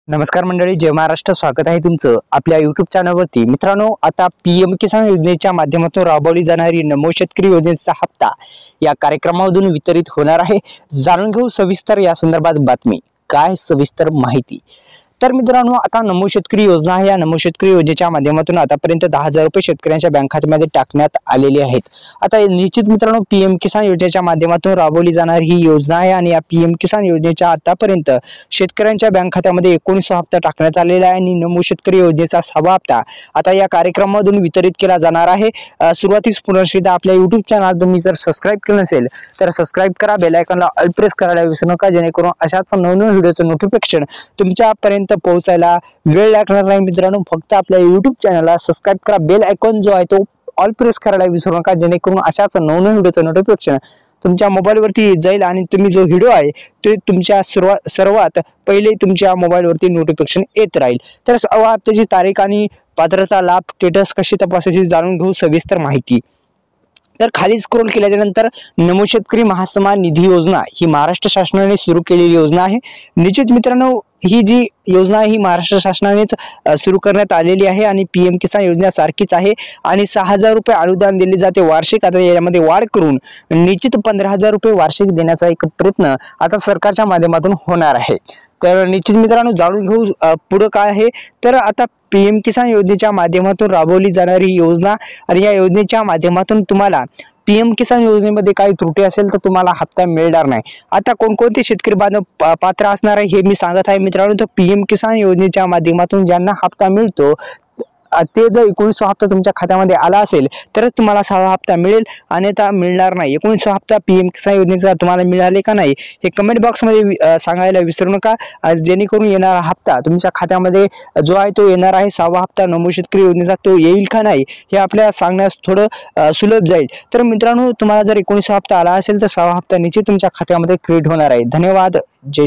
नमस्कार मंडळी, जय महाराष्ट्र. स्वागत आहे तुमचं आपल्या YouTube चॅनलवरती. मित्रांनो, आता PM किसान योजनेच्या माध्यमातून राबवली जाणारी नमो शेतकरी योजनेचा हप्ता या कार्यक्रमामधून वितरित होणार आहे. जाणून घेऊ सविस्तर या संदर्भात बातमी. काय सविस्तर माहिती. तर मित्रांनो, आता नमो शेतकरी योजना आहे. या नमो शेतकरी योजनेच्या माध्यमातून आतापर्यंत 10,000 रुपये शेतकऱ्यांच्या बँक खात्यामध्ये टाकण्यात आलेले आहेत. आता निश्चित मित्रांनो, PM किसान योजनेच्या माध्यमातून राबवली जाणारी ही योजना आहे आणि या PM किसान योजनेच्या आतापर्यंत शेतकऱ्यांच्या बँक खात्यामध्ये 19 हप्ता टाकण्यात आलेला आहे आणि नमो शेतकरी योजनेचा 6वा हप्ता आता या कार्यक्रमामधून वितरित केला जाणार आहे. सुरुवातीस पुन्हा आपल्या YouTube चॅनल तुम्ही जर सबस्क्राईब केलं नसेल तर सबस्क्राईब करा, बेल आयकॉनला ऑल प्रेस करायला विसरू नका, जेणेकरून अशाच नवनवीन व्हिडिओचं नोटिफिकेशन तुमच्यापर्यंत पोहोचायला वेळ लागणार नाही. मित्रांनो, फक्त आपल्या YouTube चॅनलला सबस्क्राईब करा, बेल आयकॉन जो आहे तो ऑल प्रेस करायला विसरू नका, जेणेकरून अशाच नवनवीन व्हिडिओचं नोटिफिकेशन तुमच्या मोबाईलवरती येत जाईल आणि तुम्ही जो व्हिडिओ आहे तो तुमच्या सर्वात पहिले तुमच्या मोबाईलवरती नोटिफिकेशन येत राहील. तर त्याची तारीख आणि पात्रता, लाभ, स्टेटस कशी तपासायची जाणून घेऊ सविस्तर माहिती. तर खाली स्क्रोल केल्याच्या नंतर नमो शेतकरी महासन्मान निधी योजना ही महाराष्ट्र शासनाने सुरू केलेली योजना आहे. निश्चित मित्रांनो, ही जी योजना ही महाराष्ट्र शासनानेच सुरू करण्यात आलेली आहे आणि PM किसान योजना सारखीच आहे आणि 6,000 रुपये अनुदान दिले जाते वार्षिक. आता यामध्ये वाढ करून निश्चित 15,000 रुपये वार्षिक देण्याचा एक प्रयत्न आता सरकारच्या माध्यमातून होणार आहे. तर निश्चित मित्रांनो, जाणून घेऊ पुढे काय आहे. तर आता PM किसान योजनेच्या माध्यमातून राबवली जाणारी योजना आणि या योजनेच्या माध्यमातून तुम्हाला PM किसान योजनेमध्ये काही त्रुटी असेल तर तुम्हाला हप्ता मिळणार नाही. आता कोणकोणते शेतकरी बांधव पात्र असणार आहे हे मी सांगत आहे मित्रांनो. तर PM किसान योजनेच्या माध्यमातून ज्यांना हप्ता मिळतो ते जर 19 हप्ता तुमच्या खात्यामध्ये आला असेल तरच तुम्हाला 6वा हप्ता मिळेल, अन्यथा मिळणार नाही. 19 हप्ता PM किसान योजनेचा तुम्हाला मिळाले का नाही हे कमेंट बॉक्समध्ये सांगायला विसरू नका, जेणेकरून येणारा हप्ता तुमच्या खात्यामध्ये जो आहे तो येणार आहे. 6वा हप्ता नमो शेतकरी योजनेचा तो येईल का नाही हे आपल्याला सांगण्यास थोडं सुलभ जाईल. तर मित्रांनो, तुम्हाला जर 19 हप्ता आला असेल तर 6वा हप्ता निश्चित तुमच्या खात्यामध्ये क्रेडिट होणार आहे. धन्यवाद. जय